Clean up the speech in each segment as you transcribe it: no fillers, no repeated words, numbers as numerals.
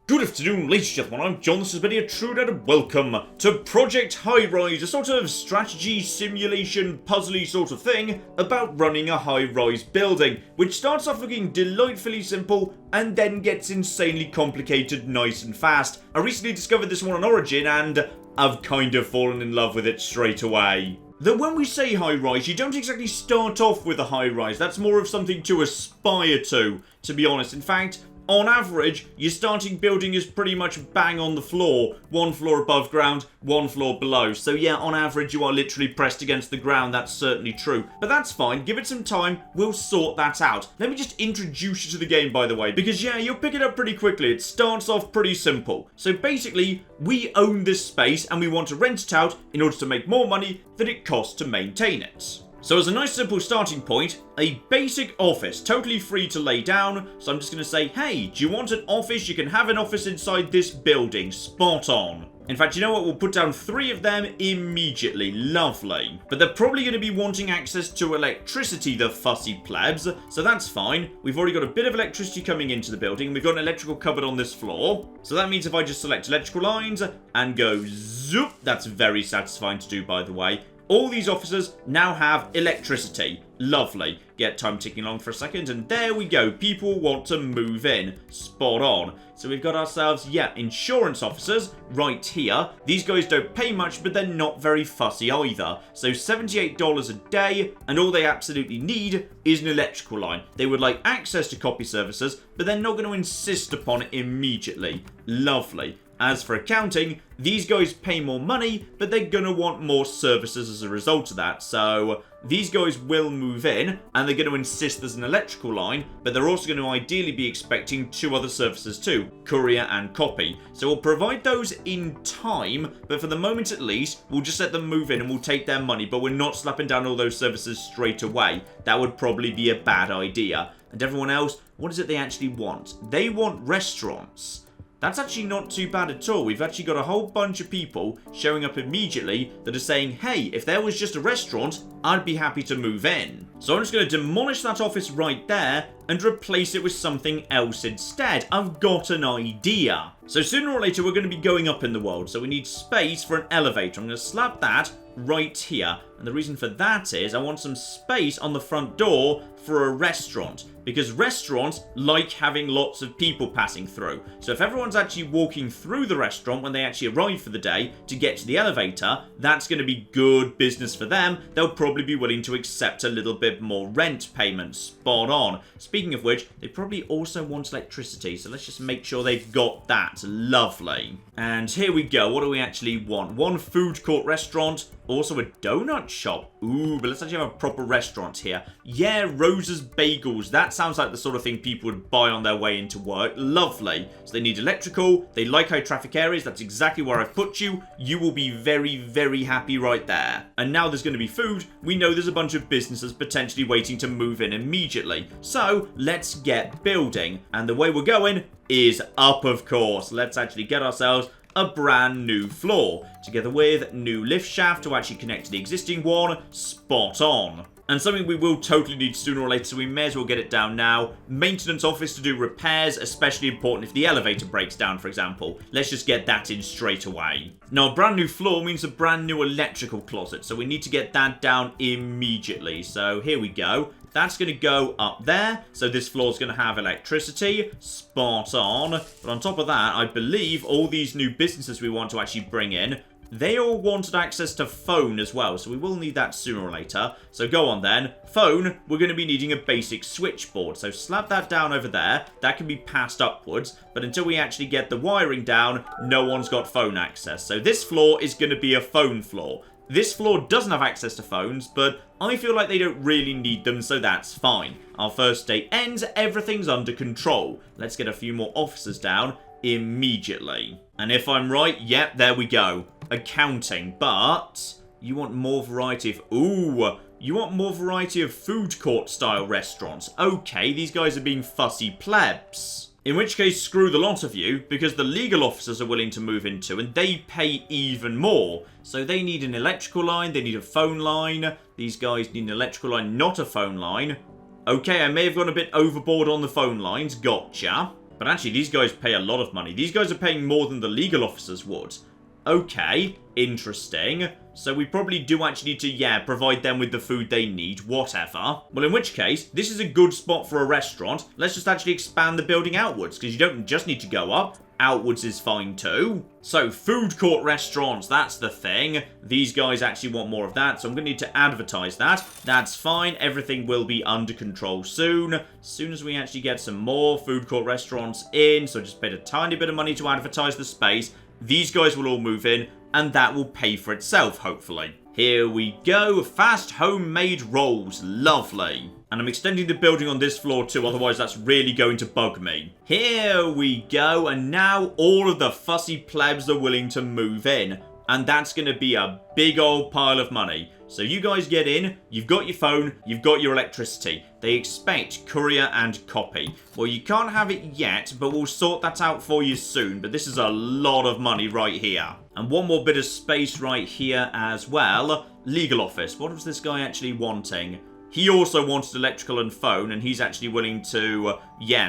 Good afternoon, ladies and gentlemen, I'm John, this is Benny, a true dad, and welcome to Project Highrise, a sort of strategy, simulation, puzzly sort of thing about running a high-rise building, which starts off looking delightfully simple and then gets insanely complicated nice and fast. I recently discovered this one on Origin and I've kind of fallen in love with it straight away. Though when we say high-rise, you don't exactly start off with a high-rise, that's more of something to aspire to be honest. In fact, on average, your starting building is pretty much bang on the floor. One floor above ground, one floor below. So yeah, on average, you are literally pressed against the ground. That's certainly true. But that's fine. Give it some time. We'll sort that out. Let me just introduce you to the game, by the way. Because yeah, you'll pick it up pretty quickly. It starts off pretty simple. So basically, we own this space and we want to rent it out in order to make more money than it costs to maintain it. So as a nice simple starting point, a basic office, totally free to lay down. So I'm just going to say, hey, do you want an office? You can have an office inside this building. Spot on. In fact, you know what? We'll put down 3 of them immediately. Lovely. But they're probably going to be wanting access to electricity, the fussy plebs. So that's fine. We've already got a bit of electricity coming into the building. We've got an electrical cupboard on this floor. So that means if I just select electrical lines and go zoop, that's very satisfying to do, by the way. All these offices now have electricity. Lovely. Get time ticking along for a second, and there we go. People want to move in. Spot on. So we've got ourselves, yeah, insurance officers right here. These guys don't pay much, but they're not very fussy either. So $78 a day, and all they absolutely need is an electrical line. They would like access to copy services, but they're not going to insist upon it immediately. Lovely. As for accounting, these guys pay more money, but they're going to want more services as a result of that. So these guys will move in, and they're going to insist there's an electrical line, but they're also going to ideally be expecting 2 other services too, courier and copy. So we'll provide those in time, but for the moment at least, we'll just let them move in and we'll take their money, but we're not slapping down all those services straight away. That would probably be a bad idea. And everyone else, what is it they actually want? They want restaurants. That's actually not too bad at all. We've actually got a whole bunch of people showing up immediately that are saying, hey, if there was just a restaurant, I'd be happy to move in. So I'm just going to demolish that office right there and replace it with something else instead. I've got an idea. So sooner or later, we're going to be going up in the world. So we need space for an elevator. I'm going to slap that right here. And the reason for that is I want some space on the front door for a restaurant, because restaurants like having lots of people passing through. So if everyone's actually walking through the restaurant when they actually arrive for the day to get to the elevator, that's going to be good business for them. They'll probably be willing to accept a little bit more rent payment. Spot on. Speaking of which, they probably also want electricity, so let's just make sure they've got that. Lovely. And here we go. What do we actually want? One food court restaurant, also a donut shop. Ooh, but let's actually have a proper restaurant here. Yeah, Rosa's Bagels. That sounds like the sort of thing people would buy on their way into work. Lovely. So they need electrical. They like high traffic areas. That's exactly where I've put you. You will be very, very happy right there. And now there's going to be food. We know there's a bunch of businesses potentially waiting to move in immediately. So let's get building. And the way we're going is up, of course. Let's actually get ourselves a brand new floor, together with new lift shaft to actually connect to the existing one. Spot on. And something we will totally need sooner or later, so we may as well get it down now. Maintenance office to do repairs, especially important if the elevator breaks down, for example. Let's just get that in straight away. Now, a brand new floor means a brand new electrical closet, so we need to get that down immediately. So here we go. That's going to go up there. So this floor is going to have electricity. Spot on. But on top of that, I believe all these new businesses we want to actually bring in, they all wanted access to phone as well. So we will need that sooner or later. So go on then. Phone, we're going to be needing a basic switchboard. So slap that down over there. That can be passed upwards. But until we actually get the wiring down, no one's got phone access. So this floor is going to be a phone floor. This floor doesn't have access to phones, but I feel like they don't really need them, so that's fine. Our first day ends, everything's under control. Let's get a few more officers down immediately. And if I'm right, yep, there we go. Accounting, but you want more variety of... Ooh, you want more variety of food court style restaurants. Okay, these guys are being fussy plebs. In which case, screw the lot of you, because the legal officers are willing to move into, and they pay even more. So they need an electrical line, they need a phone line. These guys need an electrical line, not a phone line. Okay, I may have gone a bit overboard on the phone lines, gotcha. But actually, these guys pay a lot of money. These guys are paying more than the legal officers would. Okay, interesting. So we probably do actually need to, yeah, provide them with the food they need, whatever. Well, in which case, this is a good spot for a restaurant. Let's just actually expand the building outwards, because you don't just need to go up. Outwards is fine too. So, food court restaurants, that's the thing. These guys actually want more of that, so I'm going to need to advertise that. That's fine. Everything will be under control soon. As soon as we actually get some more food court restaurants in, so just paid a tiny bit of money to advertise the space. These guys will all move in, and that will pay for itself, hopefully. Here we go. Fast homemade rolls. Lovely. And I'm extending the building on this floor too, otherwise that's really going to bug me. Here we go, and now all of the fussy plebs are willing to move in. And that's going to be a big old pile of money. So you guys get in, you've got your phone, you've got your electricity. They expect courier and copy. Well, you can't have it yet, but we'll sort that out for you soon. But this is a lot of money right here. And one more bit of space right here as well. Legal office. What was this guy actually wanting? He also wanted electrical and phone, and he's actually willing to,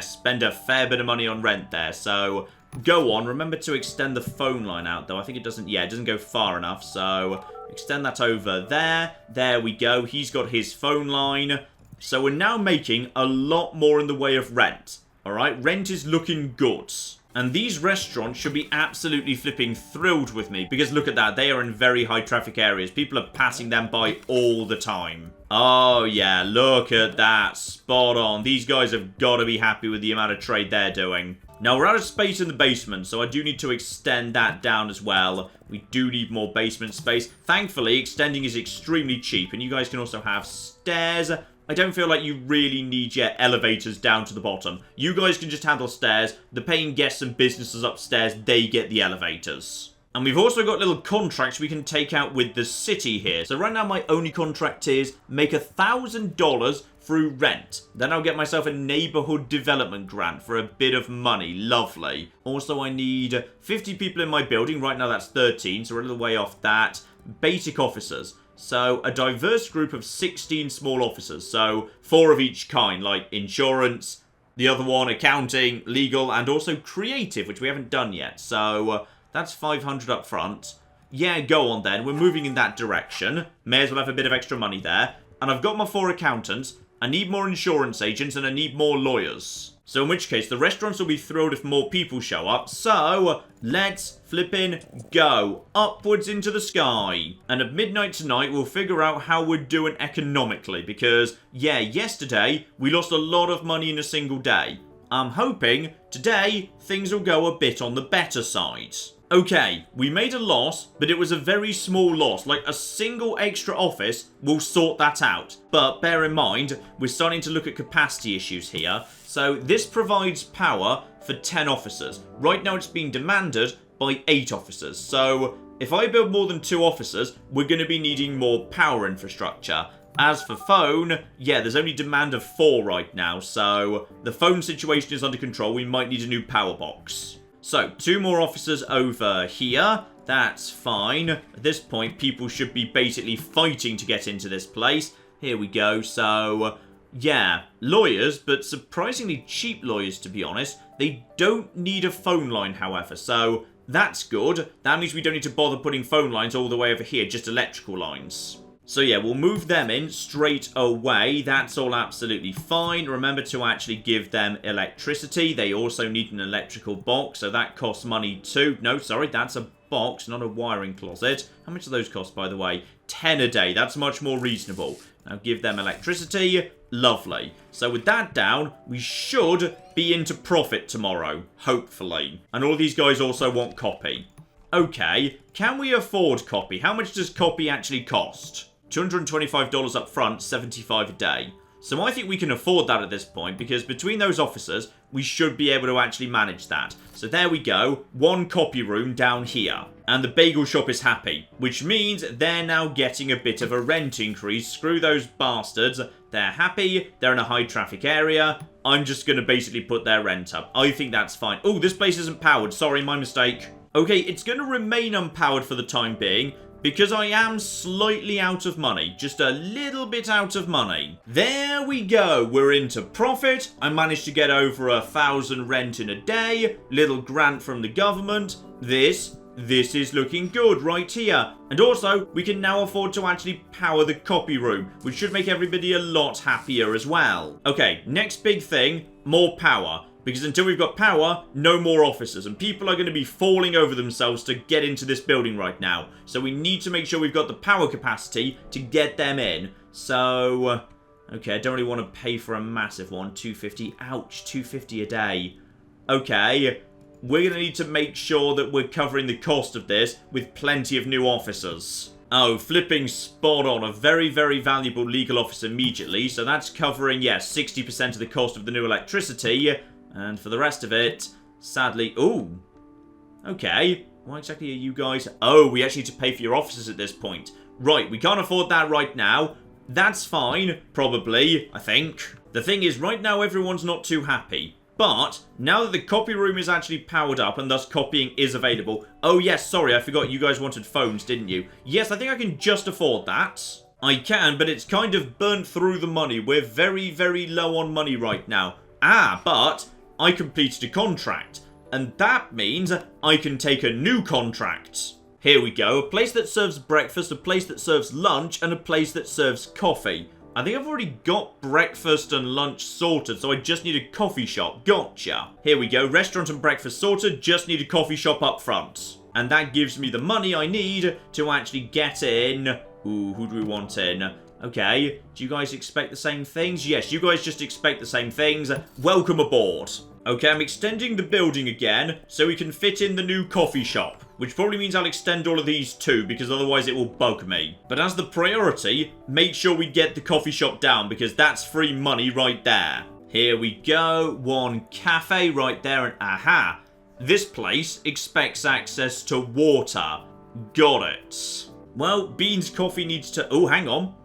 spend a fair bit of money on rent there. So go on. Remember to extend the phone line out, though. I think it doesn't go far enough. So extend that over there. There we go. He's got his phone line. So we're now making a lot more in the way of rent. All right, rent is looking good. And these restaurants should be absolutely flipping thrilled with me, because look at that. They are in very high traffic areas. People are passing them by all the time. Oh, yeah, look at that. Spot on. These guys have got to be happy with the amount of trade they're doing. Now, we're out of space in the basement, so I do need to extend that down as well. We do need more basement space. Thankfully, extending is extremely cheap, and you guys can also have stairs. I don't feel like you really need your elevators down to the bottom. You guys can just handle stairs. The paying guests and businesses upstairs, they get the elevators. And we've also got little contracts we can take out with the city here. So right now my only contract is make $1,000 through rent. Then I'll get myself a neighborhood development grant for a bit of money. Lovely. Also, I need 50 people in my building. Right now that's 13, so we're a little way off that. Basic officers. So, a diverse group of 16 small officers. So, 4 of each kind, like insurance, the other one, accounting, legal, and also creative, which we haven't done yet. So, that's 500 up front. Yeah, go on then. We're moving in that direction. May as well have a bit of extra money there. And I've got my 4 accountants. I need more insurance agents, and I need more lawyers. So in which case, the restaurants will be thrilled if more people show up. So, let's flippin' go upwards into the sky. And at midnight tonight, we'll figure out how we're doing economically. Because, yeah, yesterday, we lost a lot of money in a single day. I'm hoping today, things will go a bit on the better side. Okay, we made a loss, but it was a very small loss. Like, a single extra office will sort that out. But bear in mind, we're starting to look at capacity issues here. So this provides power for 10 officers. Right now it's being demanded by 8 officers. So if I build more than 2 officers, we're going to be needing more power infrastructure. As for phone, yeah, there's only demand of 4 right now. So the phone situation is under control. We might need a new power box. So 2 more officers over here. That's fine. At this point, people should be basically fighting to get into this place. Here we go. So yeah, lawyers, but surprisingly cheap lawyers, to be honest. They don't need a phone line, however, so that's good. That means we don't need to bother putting phone lines all the way over here, just electrical lines. So yeah, we'll move them in straight away. That's all absolutely fine. Remember to actually give them electricity. They also need an electrical box, so that costs money too. No, sorry, that's a box, not a wiring closet. How much do those cost, by the way? 10 a day. That's much more reasonable. Now give them electricity. Lovely. So with that down, we should be into profit tomorrow. Hopefully. And all these guys also want copy. Okay, can we afford copy? How much does copy actually cost? $225 up front, $75 a day. So I think we can afford that at this point, because between those officers, we should be able to actually manage that. So there we go, 1 copy room down here. And the bagel shop is happy, which means they're now getting a bit of a rent increase. Screw those bastards. They're happy, they're in a high traffic area. I'm just going to basically put their rent up. I think that's fine. Oh, this place isn't powered. Sorry, my mistake. Okay, it's going to remain unpowered for the time being, because I am slightly out of money. Just a little bit out of money. There we go. We're into profit. I managed to get over 1,000 rent in a day. Little grant from the government. This is looking good right here. And also, we can now afford to actually power the copy room, which should make everybody a lot happier as well. Okay, next big thing, more power. Because until we've got power, no more officers. And people are going to be falling over themselves to get into this building right now. So we need to make sure we've got the power capacity to get them in. So, okay, I don't really want to pay for a massive one. 250, ouch, 250 a day. Okay, we're going to need to make sure that we're covering the cost of this with plenty of new officers. Oh, flipping spot on. A very, very valuable legal officer immediately. So that's covering, yes, 60% of the cost of the new electricity. And for the rest of it, sadly... Ooh. Okay. Why exactly are you guys... Oh, we actually need to pay for your officers at this point. Right, we can't afford that right now. That's fine, probably, I think. The thing is, right now everyone's not too happy. But, now that the copy room is actually powered up and thus copying is available... Oh yes, sorry, I forgot you guys wanted phones, didn't you? Yes, I think I can just afford that. I can, but it's kind of burnt through the money. We're very, very low on money right now. Ah, but... I completed a contract, and that means I can take a new contract. Here we go, a place that serves breakfast, a place that serves lunch, and a place that serves coffee. I think I've already got breakfast and lunch sorted, so I just need a coffee shop. Gotcha. Here we go, restaurant and breakfast sorted, just need a coffee shop up front. And that gives me the money I need to actually get in. Ooh, who do we want in? Okay, do you guys expect the same things? Yes, you guys just expect the same things. Welcome aboard. Okay, I'm extending the building again so we can fit in the new coffee shop, which probably means I'll extend all of these too because otherwise it will bug me. But as the priority, make sure we get the coffee shop down because that's free money right there. Here we go, one cafe right there and aha, this place expects access to water. Got it. Well, Beans Coffee needs to... Oh, hang on.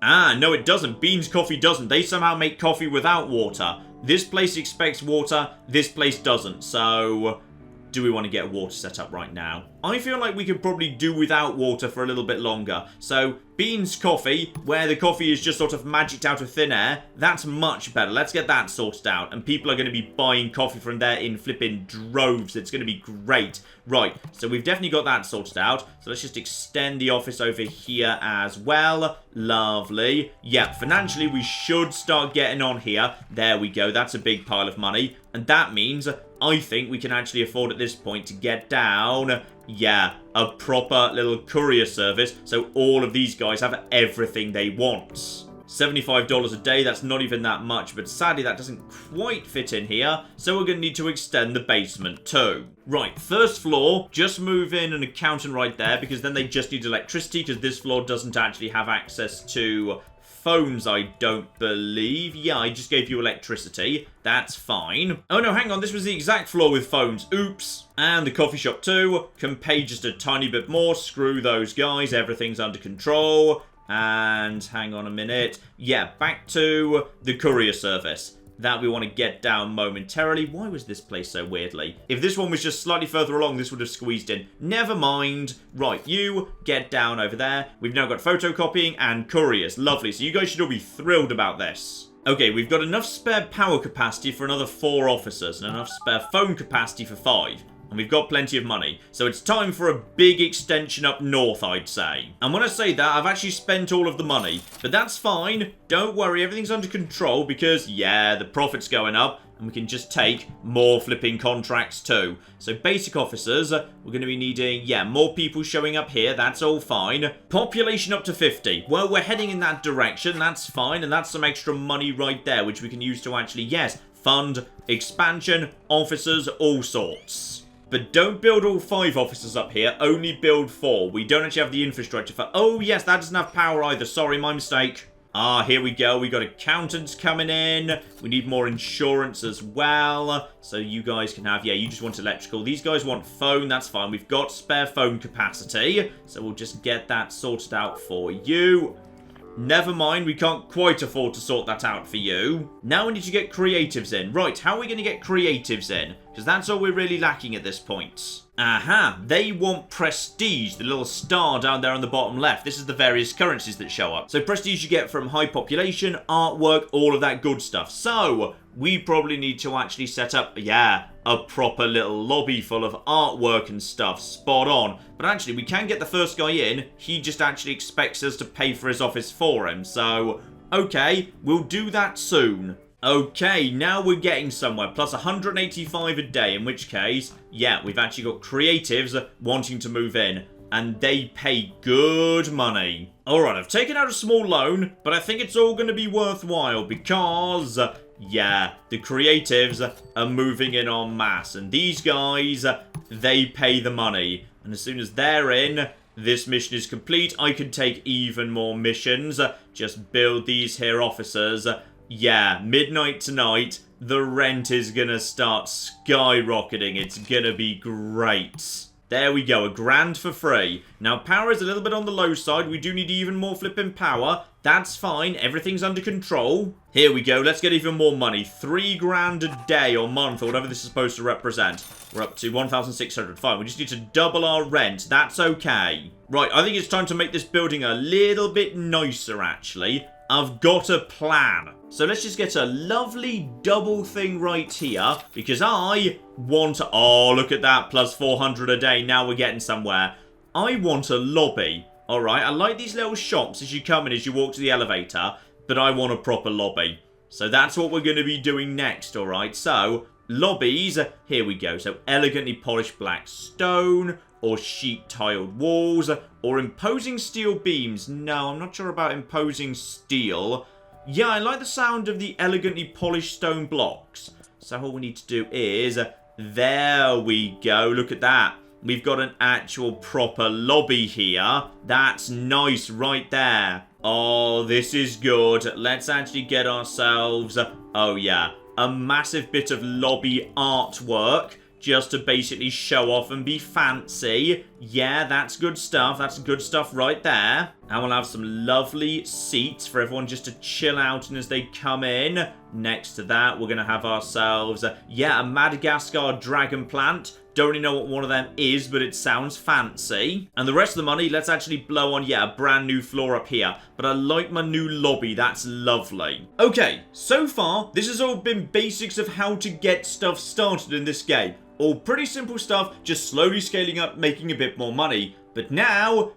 Ah, no it doesn't. Beans Coffee doesn't. They somehow make coffee without water. This place expects water, this place doesn't. So, do we want to get water set up right now? I feel like we could probably do without water for a little bit longer. So, Beans Coffee, where the coffee is just sort of magicked out of thin air, that's much better. Let's get that sorted out. And people are going to be buying coffee from there in flipping droves. It's going to be great. Right, so we've definitely got that sorted out. So let's just extend the office over here as well. Lovely. Yeah, financially we should start getting on here. There we go. That's a big pile of money. And that means I think we can actually afford at this point to get down... Yeah, a proper little courier service, so all of these guys have everything they want. $75 a day, that's not even that much, but sadly that doesn't quite fit in here, so we're going to need to extend the basement too. Right, first floor, just move in an accountant right there, because then they just need electricity, because this floor doesn't actually have access to... phones, I don't believe. Yeah, I just gave you electricity. That's fine. Oh no, hang on. This was the exact floor with phones. Oops. And the coffee shop too. Can pay just a tiny bit more. Screw those guys. Everything's under control. And hang on a minute. Yeah, back to the courier service that we want to get down momentarily. Why was this place so weirdly? If this one was just slightly further along, this would have squeezed in. Never mind. Right, you get down over there. We've now got photocopying and couriers. Lovely. So you guys should all be thrilled about this. Okay, we've got enough spare power capacity for another 4 officers and enough spare phone capacity for 5. And we've got plenty of money. So it's time for a big extension up north, I'd say. And when I say that, I've actually spent all of the money. But that's fine. Don't worry, everything's under control because, yeah, the profit's going up. And we can just take more flipping contracts too. So basic officers, we're going to be needing, yeah, more people showing up here. That's all fine. Population up to 50. Well, we're heading in that direction. That's fine. And that's some extra money right there, which we can use to actually, yes, fund expansion, officers, all sorts. But don't build all 5 officers up here, only build 4. We don't actually have the infrastructure for... Oh, yes, that doesn't have power either. Sorry, my mistake. Ah, here we go. We got accountants coming in. We need more insurance as well. So you guys can have... Yeah, you just want electrical. These guys want phone. That's fine. We've got spare phone capacity. So we'll just get that sorted out for you. Never mind, we can't quite afford to sort that out for you. Now we need to get creatives in. Right, how are we going to get creatives in? because that's all we're really lacking at this point. Aha, they want prestige, the little star down there on the bottom left. This is the various currencies that show up. So prestige you get from high population, artwork, all of that good stuff. So we probably need to actually set up, yeah, a proper little lobby full of artwork and stuff. Spot on. But actually, we can get the first guy in. He just actually expects us to pay for his office for him. So, okay, we'll do that soon. Okay, now we're getting somewhere. Plus 185 a day, in which case, yeah, we've actually got creatives wanting to move in. And they pay good money. Alright, I've taken out a small loan, but I think it's all going to be worthwhile because, yeah, the creatives are moving in en masse. And these guys, they pay the money. And as soon as they're in, this mission is complete. I can take even more missions. Just build these here officers. Yeah, midnight tonight, the rent is gonna start skyrocketing. It's gonna be great. There we go, $1,000 for free. Now, power is a little bit on the low side. We do need even more flipping power. That's fine. Everything's under control. Here we go. Let's get even more money. $3,000 a day or month or whatever this is supposed to represent. We're up to 1,600. Fine. We just need to double our rent. That's okay. Right, I think it's time to make this building a little bit nicer, actually. I've got a plan. So let's just get a lovely double thing right here because I want... Oh, look at that. Plus 400 a day. Now we're getting somewhere. I want a lobby. All right. I like these little shops as you come in, as you walk to the elevator, but I want a proper lobby. So that's what we're going to be doing next. All right. So lobbies. Here we go. So elegantly polished black stone, or sheet tiled walls, or imposing steel beams. No, I'm not sure about imposing steel. Yeah, I like the sound of the elegantly polished stone blocks. So all we need to do is, there we go, look at that. We've got an actual proper lobby here. That's nice right there. Oh, this is good. Let's actually get ourselves, oh yeah, a massive bit of lobby artwork. Just to basically show off and be fancy. Yeah, that's good stuff. That's good stuff right there. And we'll have some lovely seats for everyone just to chill out and as they come in. Next to that, we're going to have ourselves, yeah, a Madagascar dragon plant. Don't really know what one of them is, but it sounds fancy. And the rest of the money, let's actually blow on, yeah, a brand new floor up here. But I like my new lobby. That's lovely. Okay, so far, this has all been basics of how to get stuff started in this game. All pretty simple stuff, just slowly scaling up, making a bit more money. But now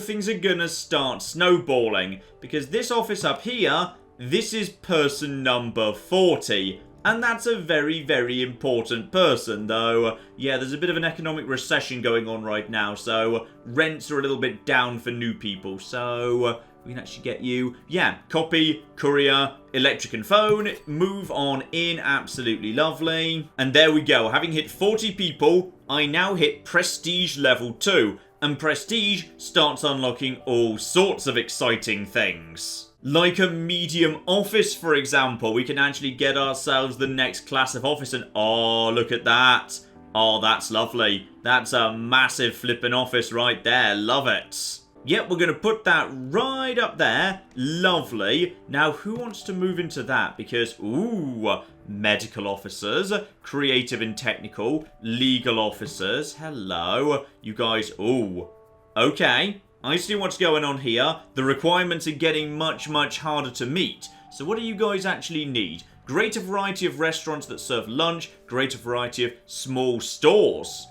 things are gonna start snowballing. Because this office up here, this is person number 40. And that's a very, very important person, though. Yeah, there's a bit of an economic recession going on right now, so rents are a little bit down for new people. So we can actually get you, yeah, copy, courier, electric and phone, move on in, absolutely lovely. And there we go, having hit 40 people, I now hit prestige level 2. And prestige starts unlocking all sorts of exciting things. Like a medium office, for example. We can actually get ourselves the next class of office and, oh, look at that. Oh, that's lovely. That's a massive flipping office right there. Love it. Yep, we're going to put that right up there. Lovely. Now, who wants to move into that? Because, ooh, medical officers, creative and technical, legal officers. Hello. You guys, ooh. Okay. I see what's going on here. The requirements are getting much, much harder to meet. So what do you guys actually need? Greater variety of restaurants that serve lunch. Greater variety of small stores.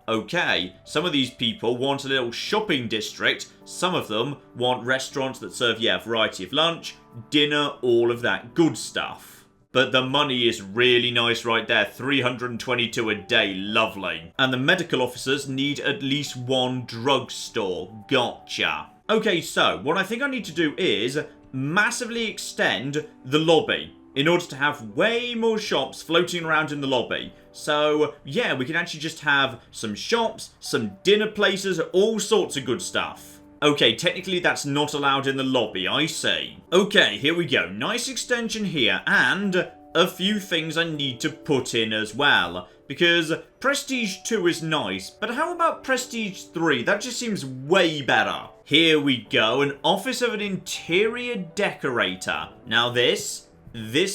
Okay, some of these people want a little shopping district. Some of them want restaurants that serve, yeah, variety of lunch, dinner, all of that good stuff. But the money is really nice right there. 322 a day. Lovely. And the medical officers need at least one drugstore. Gotcha. Okay, so what I think I need to do is massively extend the lobby in order to have way more shops floating around in the lobby. So, yeah, we can actually just have some shops, some dinner places, all sorts of good stuff. Okay, technically that's not allowed in the lobby, I see. Okay, here we go. Nice extension here, and a few things I need to put in as well. Because Prestige 2 is nice, but how about Prestige 3? That just seems way better. Here we go, an office of an interior decorator. Now this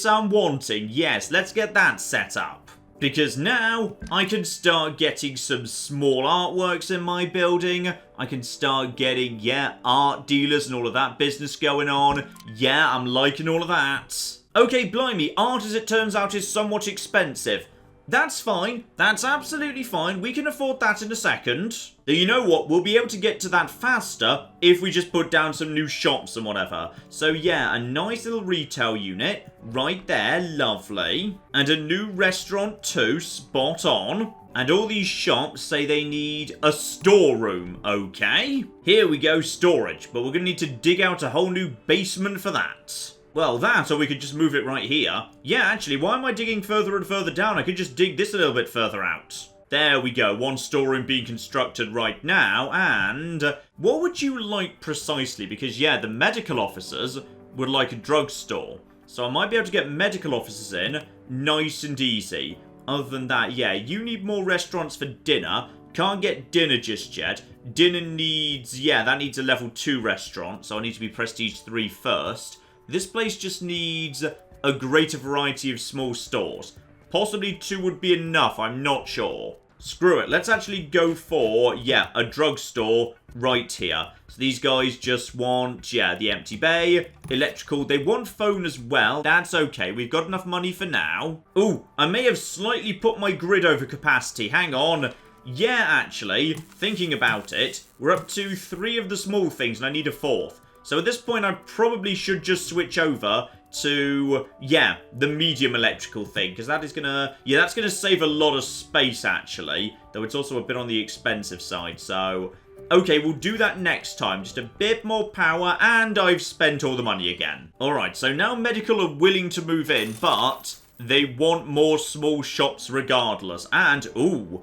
I'm wanting. Yes, let's get that set up. Because now I can start getting some small artworks in my building. I can start getting, yeah, art dealers and all of that business going on. Yeah, I'm liking all of that. Okay, blimey, art as it turns out is somewhat expensive. That's fine. That's absolutely fine. We can afford that in a second. You know what? We'll be able to get to that faster if we just put down some new shops and whatever. So yeah, a nice little retail unit right there. Lovely. And a new restaurant too. Spot on. And all these shops say they need a storeroom. Okay. Here we go. Storage. But we're going to need to dig out a whole new basement for that. Well, that, or we could just move it right here. Yeah, actually, why am I digging further and further down? I could just dig this a little bit further out. There we go, one storeroom being constructed right now, and what would you like precisely? Because, yeah, the medical officers would like a drugstore. So I might be able to get medical officers in, nice and easy. Other than that, yeah, you need more restaurants for dinner. Can't get dinner just yet. Dinner needs, yeah, that needs a level 2 restaurant, so I need to be prestige 3 first. This place just needs a greater variety of small stores. Possibly 2 would be enough, I'm not sure. Screw it, let's actually go for, yeah, a drugstore right here. So these guys just want, yeah, the empty bay, electrical. They want phone as well. That's okay, we've got enough money for now. Ooh, I may have slightly put my grid over capacity. Hang on. Yeah, actually, thinking about it, we're up to 3 of the small things and I need a 4th. So at this point, I probably should just switch over to, yeah, the medium electrical thing. Because that is going to, yeah, that's going to save a lot of space, actually. Though it's also a bit on the expensive side. So, okay, we'll do that next time. Just a bit more power, and I've spent all the money again. Alright, so now medical are willing to move in, but they want more small shops regardless. And, ooh,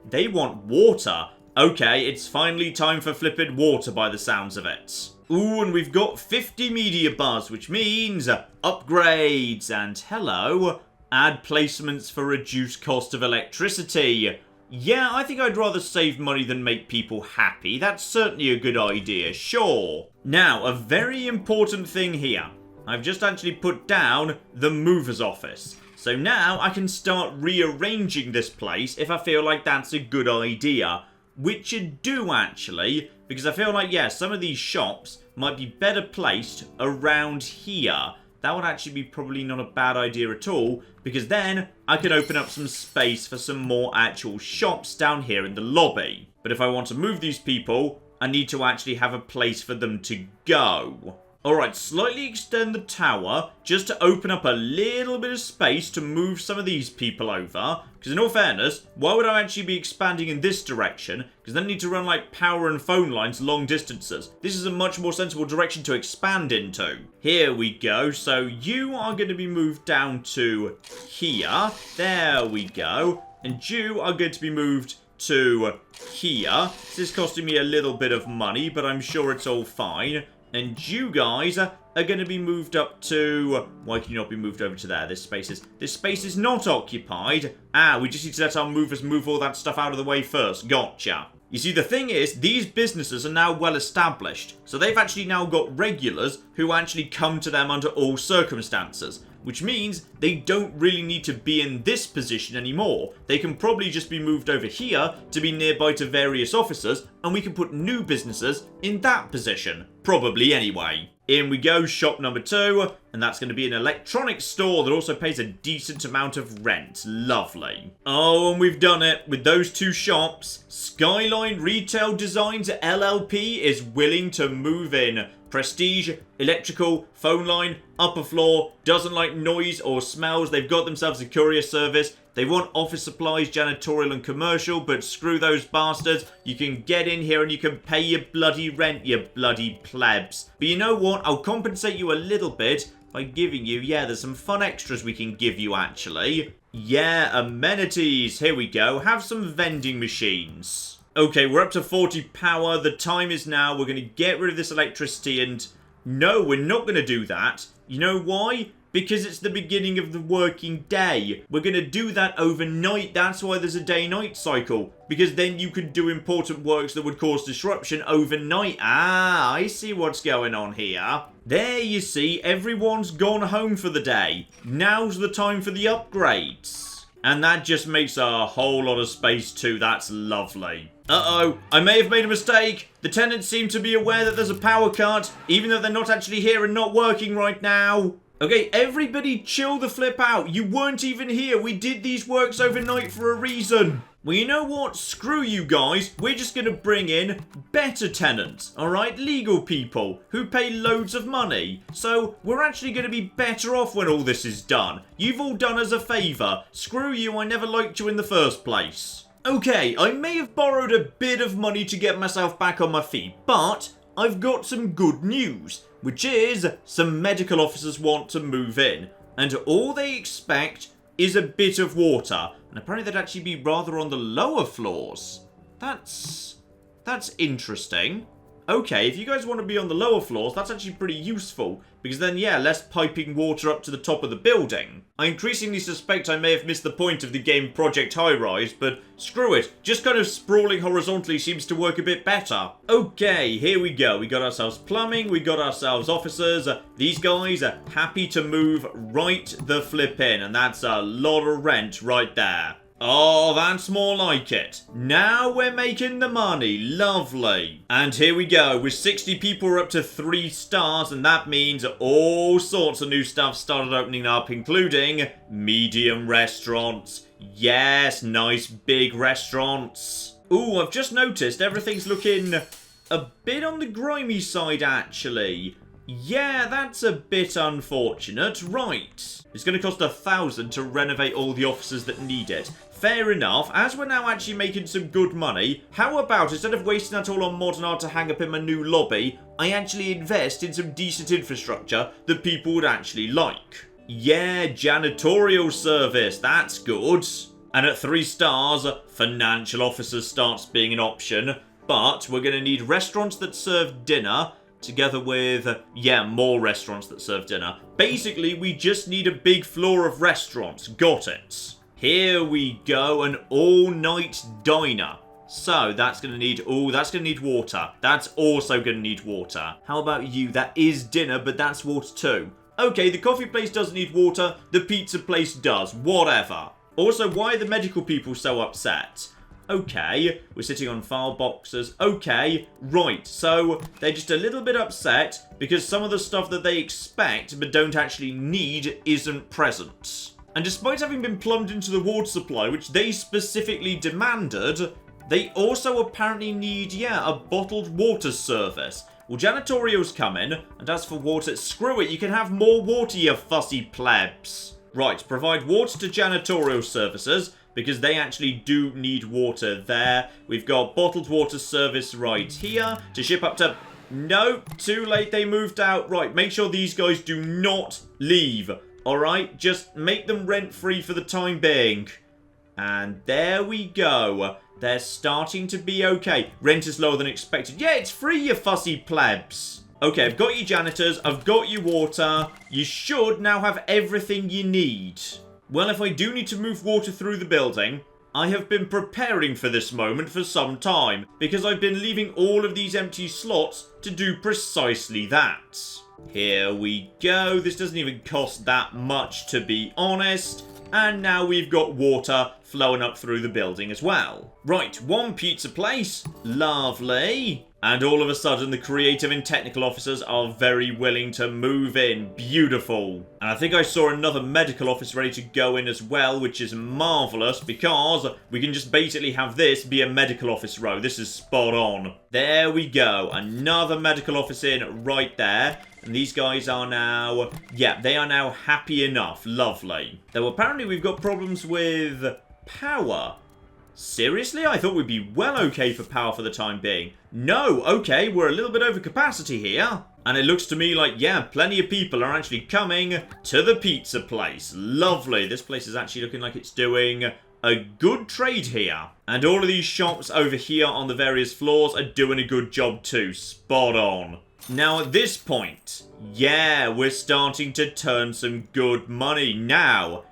they want water. Okay, it's finally time for flippin' water by the sounds of it. Ooh, and we've got 50 media buzz, which means upgrades. And hello, add placements for reduced cost of electricity. Yeah, I think I'd rather save money than make people happy. That's certainly a good idea, sure. Now, a very important thing here. I've just actually put down the mover's office. So now I can start rearranging this place if I feel like that's a good idea. Which you do, actually, because I feel like, yeah, some of these shops might be better placed around here. That would actually be probably not a bad idea at all, because then I could open up some space for some more actual shops down here in the lobby. But if I want to move these people, I need to actually have a place for them to go. Alright, slightly extend the tower, just to open up a little bit of space to move some of these people over. Because in all fairness, why would I actually be expanding in this direction? Because then I need to run like power and phone lines long distances. This is a much more sensible direction to expand into. Here we go, so you are going to be moved down to here. There we go. And you are going to be moved to here. This is costing me a little bit of money, but I'm sure it's all fine. And you guys are going to be moved up to... Why can you not be moved over to there? This space is not occupied. Ah, we just need to let our movers move all that stuff out of the way first. Gotcha. You see, the thing is, these businesses are now well established. So they've actually now got regulars who actually come to them under all circumstances. Which means they don't really need to be in this position anymore. They can probably just be moved over here to be nearby to various officers, and we can put new businesses in that position. Probably anyway. In we go, shop number 2, and that's going to be an electronics store that also pays a decent amount of rent. Lovely. Oh, and we've done it. With those 2 shops, Skyline Retail Designs LLP is willing to move in. Prestige, electrical, phone line, upper floor, doesn't like noise or smells. They've got themselves a courier service. They want office supplies, janitorial and commercial, but screw those bastards. You can get in here and you can pay your bloody rent, you bloody plebs. But you know what? I'll compensate you a little bit by giving you, yeah, there's some fun extras we can give you actually. Yeah, amenities. Here we go. Have some vending machines. Okay, we're up to 40 power. The time is now. We're going to get rid of this electricity and... No, we're not going to do that. You know why? Because it's the beginning of the working day. We're going to do that overnight. That's why there's a day-night cycle. Because then you can do important works that would cause disruption overnight. Ah, I see what's going on here. There you see, everyone's gone home for the day. Now's the time for the upgrades. And that just makes a whole lot of space too. That's lovely. Uh-oh, I may have made a mistake. The tenants seem to be aware that there's a power cut, even though they're not actually here and not working right now. Okay, everybody chill the flip out. You weren't even here. We did these works overnight for a reason. Well, you know what? Screw you guys. We're just going to bring in better tenants, alright? Legal people who pay loads of money. So, we're actually going to be better off when all this is done. You've all done us a favour. Screw you, I never liked you in the first place. Okay, I may have borrowed a bit of money to get myself back on my feet, but I've got some good news, which is some medical officers want to move in, and all they expect is a bit of water. And apparently that'd actually be rather on the lower floors. That's interesting. Okay, if you guys want to be on the lower floors, that's actually pretty useful. Because then, yeah, less piping water up to the top of the building. I increasingly suspect I may have missed the point of the game Project Highrise, but screw it. Just kind of sprawling horizontally seems to work a bit better. Okay, here we go. We got ourselves plumbing, we got ourselves officers. These guys are happy to move right the flip in, and that's a lot of rent right there. Oh, that's more like it. Now we're making the money. Lovely. And here we go. With 60 people, we're up to 3 stars, and that means all sorts of new stuff started opening up, including medium restaurants. Yes, nice big restaurants. Ooh, I've just noticed everything's looking a bit on the grimy side, actually. Yeah, that's a bit unfortunate. Right. It's going to cost 1,000 to renovate all the offices that need it. Fair enough. As we're now actually making some good money, how about instead of wasting that all on modern art to hang up in my new lobby, I actually invest in some decent infrastructure that people would actually like? Yeah, janitorial service. That's good. And at 3 stars, financial officers starts being an option. But we're going to need restaurants that serve dinner, together with, yeah, more restaurants that serve dinner. Basically, we just need a big floor of restaurants. Got it. Here we go, an all-night diner. So, that's going to need, that's going to need water. That's also going to need water. How about you? That is dinner, but that's water too. Okay, the coffee place doesn't need water. The pizza place does. Whatever. Also, why are the medical people so upset? Okay, we're sitting on file boxes. Okay, right, so they're just a little bit upset because some of the stuff that they expect but don't actually need isn't present. And despite having been plumbed into the water supply, which they specifically demanded, they also apparently need, yeah, a bottled water service. Well, janitorial's come in, and as for water, screw it, you can have more water, you fussy plebs. Right, provide water to janitorial services, because they actually do need water there. We've got bottled water service right here to ship up to... Nope, too late, they moved out. Right, make sure these guys do not leave. Alright, just make them rent-free for the time being. And there we go. They're starting to be okay. Rent is lower than expected. Yeah, it's free, you fussy plebs. Okay, I've got you janitors. I've got you water. You should now have everything you need. Well, if I do need to move water through the building, I have been preparing for this moment for some time, because I've been leaving all of these empty slots to do precisely that. Here we go. This doesn't even cost that much, to be honest. And now we've got water flowing up through the building as well. Right, 1 pizza place. Lovely. And all of a sudden, the creative and technical officers are very willing to move in. Beautiful. And I think I saw another medical office ready to go in as well, which is marvellous, because we can just basically have this be a medical office row. This is spot on. There we go. Another medical office in right there. And these guys are now... yeah, they are now happy enough. Lovely. Though apparently we've got problems with power. Seriously? I thought we'd be well okay for power for the time being. No, okay, we're a little bit over capacity here. And it looks to me like, yeah, plenty of people are actually coming to the pizza place. Lovely. This place is actually looking like it's doing a good trade here. And all of these shops over here on the various floors are doing a good job too. Spot on. Now at this point, yeah, we're starting to turn some good money. Now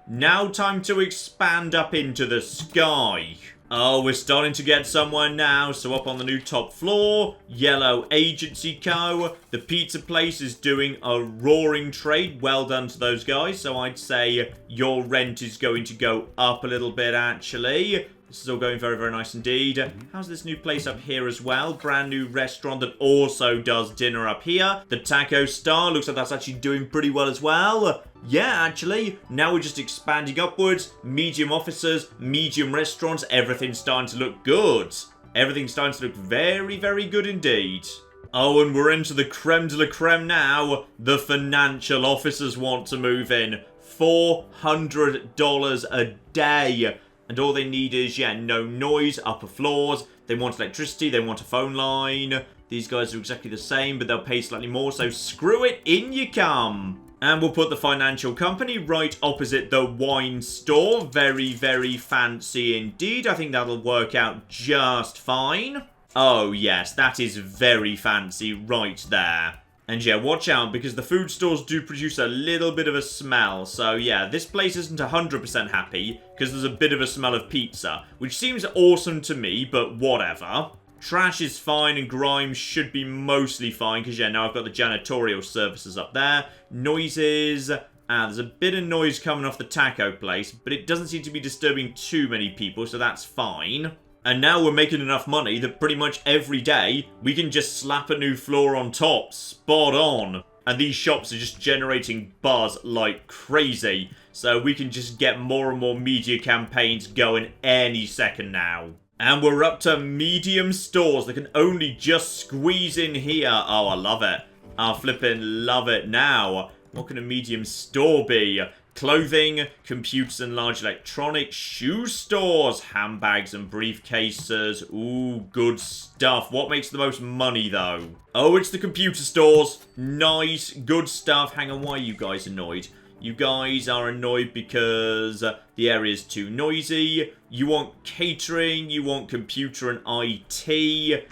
time to expand up into the sky. Oh, we're starting to get somewhere now. So up on the new top floor, Yellow Agency Co. The pizza place is doing a roaring trade. Well done to those guys. So I'd say your rent is going to go up a little bit, actually. This is all going very, very nice indeed. How's this new place up here as well? Brand new restaurant that also does dinner up here. The Taco Star looks like that's actually doing pretty well as well. Yeah, actually, now we're just expanding upwards. Medium offices, medium restaurants, everything's starting to look good. Everything's starting to look very, very good indeed. Oh, and we're into the creme de la creme now. The financial officers want to move in. $400 a day. And all they need is, yeah, no noise, upper floors. They want electricity, they want a phone line. These guys are exactly the same, but they'll pay slightly more, so screw it, in you come. And we'll put the financial company right opposite the wine store. Very, very fancy indeed. I think that'll work out just fine. Oh, yes, that is very fancy right there. And yeah, watch out, because the food stores do produce a little bit of a smell. So yeah, this place isn't 100% happy, because there's a bit of a smell of pizza, which seems awesome to me, but whatever. Trash is fine, and grime should be mostly fine, because yeah, now I've got the janitorial services up there. Noises. There's a bit of noise coming off the taco place, but it doesn't seem to be disturbing too many people, so that's fine. And now we're making enough money that pretty much every day we can just slap a new floor on top. Spot on. And these shops are just generating buzz like crazy. So we can just get more and more media campaigns going any second now. And we're up to medium stores that can only just squeeze in here. Oh, I love it. I flippin' love it now. What can a medium store be? Clothing, computers and large electronics, shoe stores, handbags and briefcases. Ooh, good stuff. What makes the most money, though? Oh, it's the computer stores. Nice, good stuff. Hang on, why are you guys annoyed? You guys are annoyed because the area is too noisy. You want catering, you want computer and IT.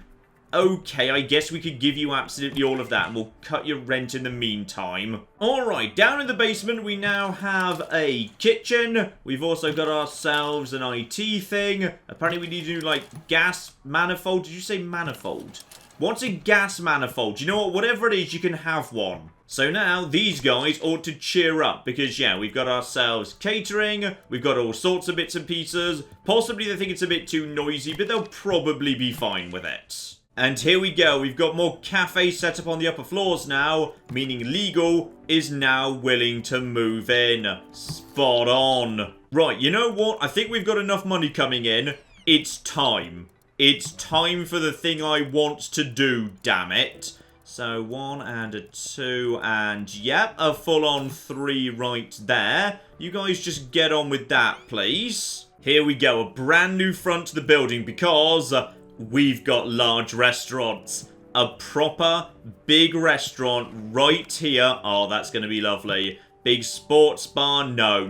Okay, I guess we could give you absolutely all of that, and we'll cut your rent in the meantime. Alright, down in the basement, we now have a kitchen. We've also got ourselves an IT thing. Apparently we need to do, like, gas manifold. Did you say manifold? What's a gas manifold? You know what? Whatever it is, you can have one. So now, these guys ought to cheer up, because, yeah, we've got ourselves catering, we've got all sorts of bits and pieces. Possibly they think it's a bit too noisy, but they'll probably be fine with it. And here we go, we've got more cafes set up on the upper floors now, meaning Legal is now willing to move in. Spot on. Right, you know what? I think we've got enough money coming in. It's time. It's time for the thing I want to do, damn it. So 1 and a 2 and yep, a full-on 3 right there. You guys just get on with that, please. Here we go, a brand new front to the building because we've got large restaurants. A proper big restaurant right here. Oh, that's going to be lovely. Big sports bar. No.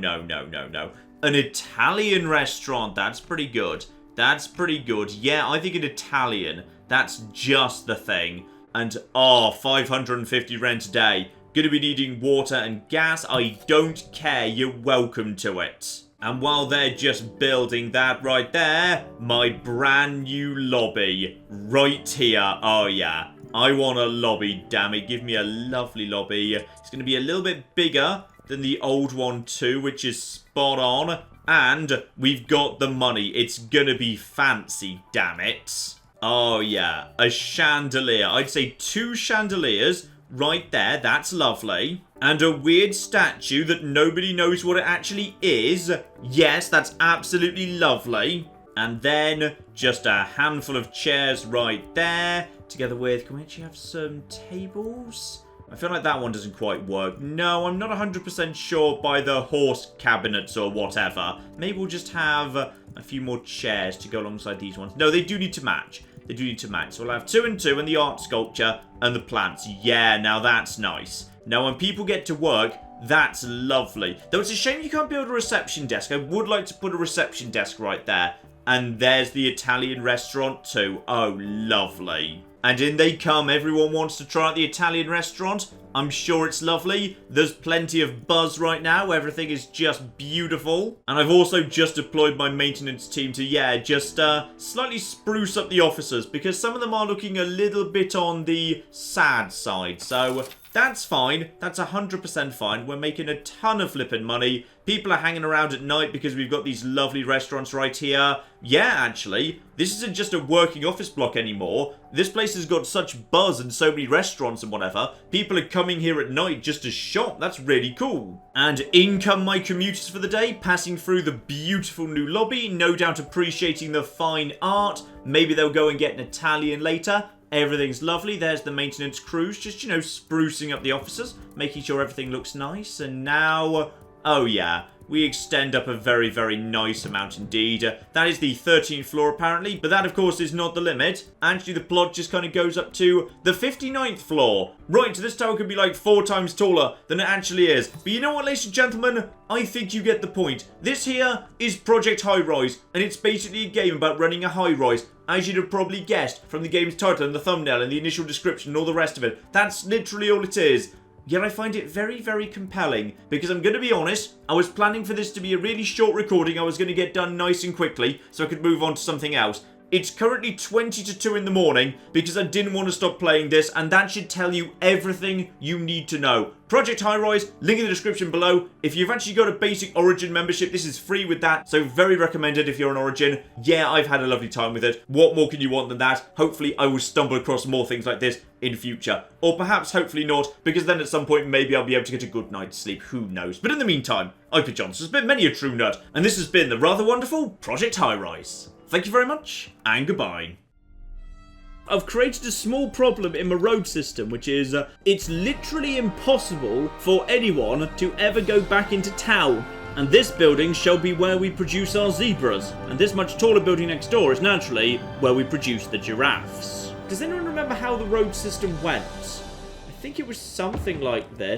An Italian restaurant. That's pretty good. That's pretty good. Yeah, I think an Italian. That's just the thing. And, oh, 550 rent a day. Gonna be needing water and gas. I don't care. You're welcome to it. And while they're just building that right there, my brand new lobby right here. Oh, yeah. I want a lobby, damn it. Give me a lovely lobby. It's going to be a little bit bigger than the old one too, which is spot on. And we've got the money. It's going to be fancy, damn it. Oh, yeah. A chandelier. I'd say 2 chandeliers right there. That's lovely. And a weird statue that nobody knows what it actually is. Yes, that's absolutely lovely. And then just a handful of chairs right there. Together with, can we actually have some tables? I feel like that one doesn't quite work. No, I'm not 100% sure by the horse cabinets or whatever. Maybe we'll just have a few more chairs to go alongside these ones. No, they do need to match. They do need to match. So we'll have 2 and 2 and the art sculpture and the plants. Yeah, now that's nice. Now, when people get to work, that's lovely. Though it's a shame you can't build a reception desk. I would like to put a reception desk right there. And there's the Italian restaurant too. Oh, lovely. And in they come. Everyone wants to try out the Italian restaurant. I'm sure it's lovely. There's plenty of buzz right now. Everything is just beautiful. And I've also just deployed my maintenance team to, just slightly spruce up the officers, because some of them are looking a little bit on the sad side. So that's fine. That's 100% fine. We're making a ton of flipping money. People are hanging around at night because we've got these lovely restaurants right here. Yeah, actually, this isn't just a working office block anymore. This place has got such buzz and so many restaurants and whatever. People are coming here at night just to shop. That's really cool. And in come my commuters for the day, passing through the beautiful new lobby, no doubt appreciating the fine art. Maybe they'll go and get an Italian later. Everything's lovely. There's the maintenance crews just, sprucing up the officers, making sure everything looks nice. And now, oh yeah, we extend up a very, very nice amount indeed. That is the 13th floor apparently, but that of course is not the limit. Actually, the plot just kind of goes up to the 59th floor. Right, so this tower could be like 4 times taller than it actually is. But you know what, ladies and gentlemen? I think you get the point. This here is Project Highrise, and it's basically a game about running a high-rise. As you'd have probably guessed from the game's title and the thumbnail and the initial description and all the rest of it. That's literally all it is. Yet I find it very, very compelling, because I'm going to be honest, I was planning for this to be a really short recording. I was going to get done nice and quickly so I could move on to something else. It's currently 20 to 2 in the morning because I didn't want to stop playing this, and that should tell you everything you need to know. Project Highrise, link in the description below. If you've actually got a basic Origin membership, this is free with that, so very recommended if you're an Origin. Yeah, I've had a lovely time with it. What more can you want than that? Hopefully I will stumble across more things like this in future. Or perhaps, hopefully not, because then at some point maybe I'll be able to get a good night's sleep. Who knows? But in the meantime, I've been John. This has been many a true nut, and this has been the rather wonderful Project Highrise. Thank you very much, and goodbye. I've created a small problem in my road system, which is it's literally impossible for anyone to ever go back into town. And this building shall be where we produce our zebras. And this much taller building next door is naturally where we produce the giraffes. Does anyone remember how the road system went? I think it was something like this.